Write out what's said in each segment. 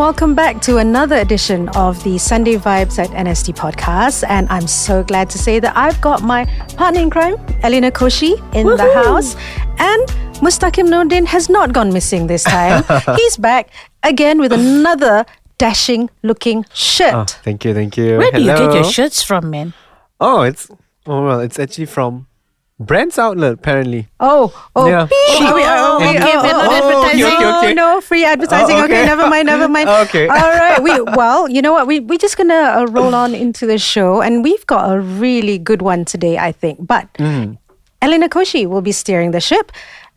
welcome back to another edition of the Sunday Vibes at NST podcast. And I'm so glad to say that I've got my partner in crime, Elena Koshi, in the house. And Mustaqim Nordin has not gone missing this time. He's back again with another dashing looking shirt. Oh, thank you. Where do you get your shirts from, man? It's actually from Brand's outlet, apparently. Yeah. Okay, we're not advertising. Okay. No, free advertising. Okay, never mind. Okay. All right. You know what? We're just going to roll on into the show, and we've got a really good one today, I think. But Elena Koshi will be steering the ship.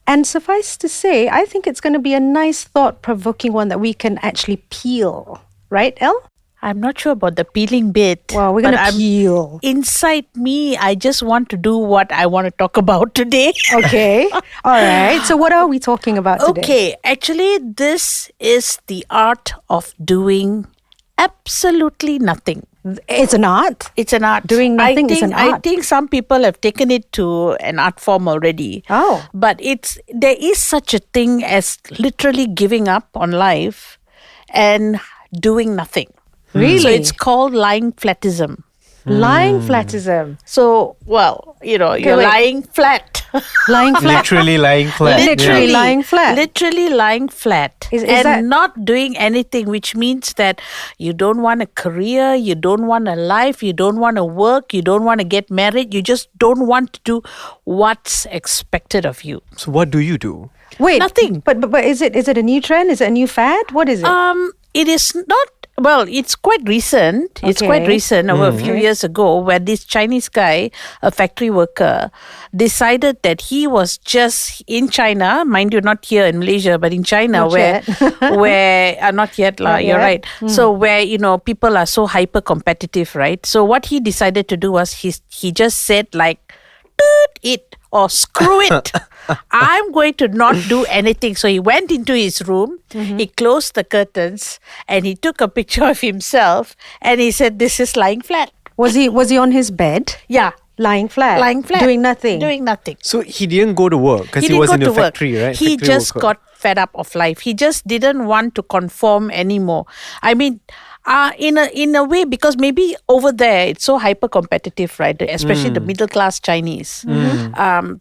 And suffice to say, I think it's going to be a nice, thought-provoking one that we can actually peel. Right, El? I'm not sure about the peeling bit. Well, we're going to peel. Inside me, I just want to do what I want to talk about today. Okay. All right. So what are we talking about today? Okay. Actually, this is the art of doing absolutely nothing. It's an art. It's an art. Doing nothing is an art. I think some people have taken it to an art form already. Oh. But there is such a thing as literally giving up on life and doing nothing. Really? So it's called lying flatism. Lying flatism. So, you're lying flat. Lying flat. Literally lying flat. Literally lying flat. Literally lying flat. Is and that... not doing anything, which means that you don't want a career, you don't want a life, you don't want to work, you don't want to get married, you just don't want to do what's expected of you. So what do you do? Wait. Nothing. But is it a new trend? Is it a new fad? What is it? It is not. Well, it's quite recent. It's quite recent, over a few years ago, where this Chinese guy, a factory worker, decided that he was just in China, mind you, not here in Malaysia, but in China, not where not yet, Not you're yet. right. So where people are so hyper competitive, right? So what he decided to do was he just said like, "Toot it," or "screw it. I'm going to not do anything." So he went into his room, he closed the curtains, and he took a picture of himself, and he said, "This is lying flat." Was he on his bed? Yeah. Lying flat. Doing nothing. So he didn't go to work because he was in a factory, right? He Factory just worker. got fed up of life. He just didn't want to conform anymore. I mean, in a way, because maybe over there it's so hyper competitive, right? Especially the middle class Chinese.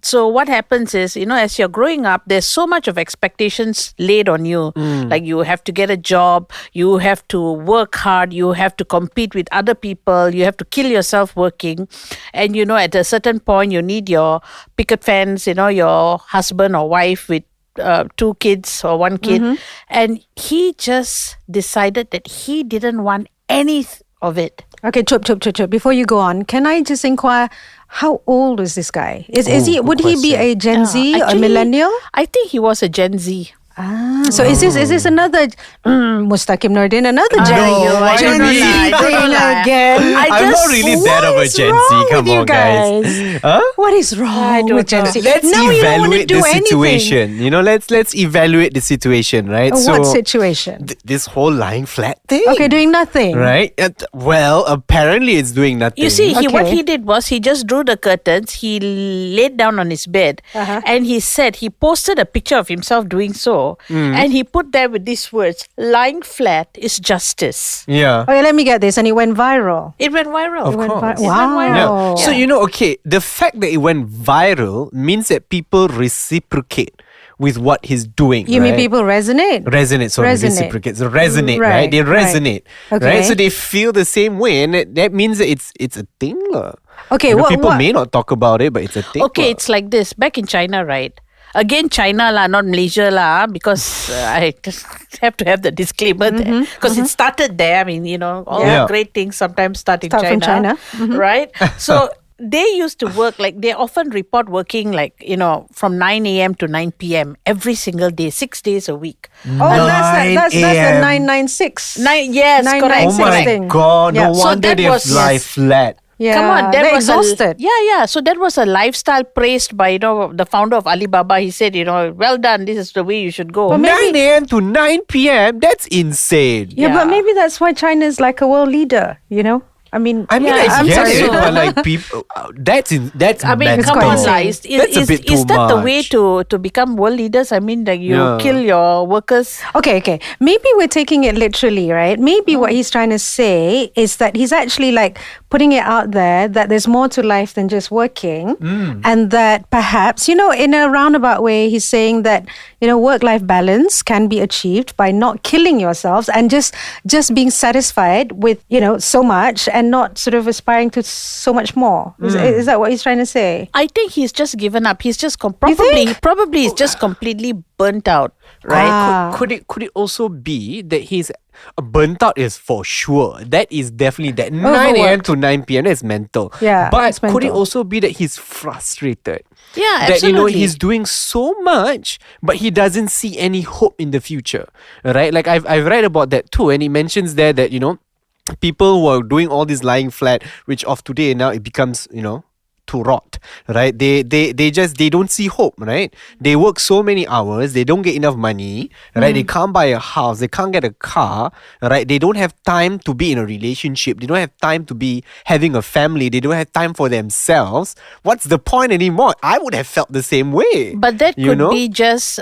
So what happens is, as you're growing up, there's so much of expectations laid on you. Like you have to get a job, you have to work hard, you have to compete with other people, you have to kill yourself working, and at a certain point you need your picket fence, your husband or wife with 2 kids or 1 kid, and he just decided that he didn't want any of it. Okay, chop. Before you go on, can I just inquire, how old is this guy? Would he be a Gen Z, Actually, a millennial? I think he was a Gen Z. So is this another Mustaqim Nordin, another Gen Z thing again? I'm not really that of a Gen Z. Come on, guys. Huh? What is wrong with Gen Z? Let's Now you don't want to evaluate do the anything. situation. Let's evaluate the situation, right? What situation? This whole lying flat thing. Okay, doing nothing. Right? Well, apparently it's doing nothing. You see, what Okay. he did was he just drew the curtains, he laid down on his bed, and he posted a picture of himself doing so, and he put there with these words, "Lying flat is justice." Yeah. Okay, let me get this. And it went viral. It went viral. Of course. Wow. Yeah. So, okay, the fact that it went viral means that people reciprocate with what he's doing. You mean right? people resonate? Resonate, sorry, Resonate. reciprocate. So resonate, Right, right? They right. resonate, Okay. right? So they feel the same way, and that means that it's a thing, lah. Okay, people what? may not talk about it, but it's a thing. Okay, lah. it's like this. Back in China, right? Again, China lah, not Malaysia lah, because I just have to have the disclaimer there. Because it started there. I mean, all Yeah. great things sometimes start in Start from China. right? So they used to work, like they often report working like, from 9 a.m. to 9 p.m. every single day, 6 days a week. Oh, that's the 9 996. Yes, correct. Oh my correct. thing. God, Yeah. no So wonder that they was- fly flat. Yeah, Come on, they're was exhausted. So that was a lifestyle praised by the founder of Alibaba. He said, well done, this is the way you should go. But 9 a.m. to 9 p.m. That's insane. Yeah, Yeah. but maybe that's why China is like a world leader, I mean, I I'm get sorry. it, but like people, that's I mean, mental. come on, quite is, That's a bit is too that the way much. to become world leaders? I mean, like you Yeah. kill your workers. Okay. Maybe we're taking it literally, right? Maybe what he's trying to say is that he's actually like putting it out there that there's more to life than just working. And that perhaps, in a roundabout way, he's saying that, work-life balance can be achieved by not killing yourselves and just being satisfied with, so much and not sort of aspiring to so much more. Is that what he's trying to say? I think he's just given up. He's just think? probably is just completely burnt out, right? Ah. Could it also be that he's burnt out is for sure. That is definitely that 9 a.m. Overworked. to 9 p.m. is mental. Yeah, But it's could it mental. also be that he's frustrated? Yeah, That absolutely. he's doing so much, but he doesn't see any hope in the future. Right? Like I've read about that too, and he mentions there that people who are doing all this lying flat, which of today now it becomes to rot, right? They don't see hope, right? They work so many hours, they don't get enough money, right? They can't buy a house, they can't get a car, right? They don't have time to be in a relationship, they don't have time to be having a family, they don't have time for themselves. What's the point anymore? I would have felt the same way. But that you could know? be just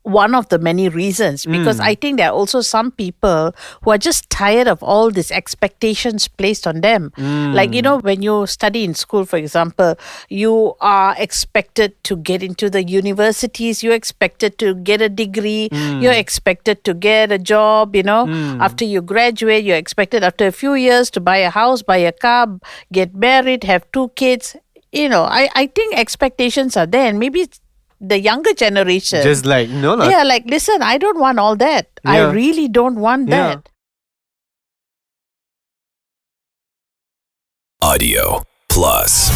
one of the many reasons, because I think there are also some people who are just tired of all these expectations placed on them. Like, when you study in school, for example, you are expected to get into the universities, you're expected to get a degree, you're expected to get a job, after you graduate, you're expected after a few years to buy a house, buy a car, get married, have 2 kids. I think expectations are there, and maybe the younger generation Just like yeah, like, listen, I don't want all that. I Yeah. really don't want Yeah. that. Audio Plus.